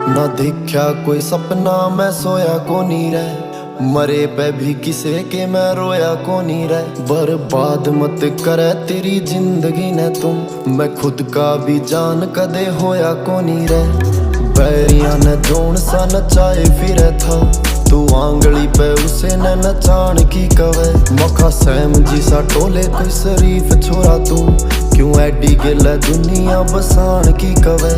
ना देखा कोई सपना मैं सोया को नहीं रह, मरे पे भी किसे के मैं रोया को नहीं रह। बर्बाद मत करे तेरी जिंदगी ने तुम, मैं खुद का भी जान कदे होया को नहीं रह। बैरिया ने जोन सा नचाए फिरे था, तू आंगली पे उसे न नचान की कवे। मखा सैम जी सा टोले कोई शरीफ छोरा तू, क्यों एडी गिल दुनिया बसान की कवे।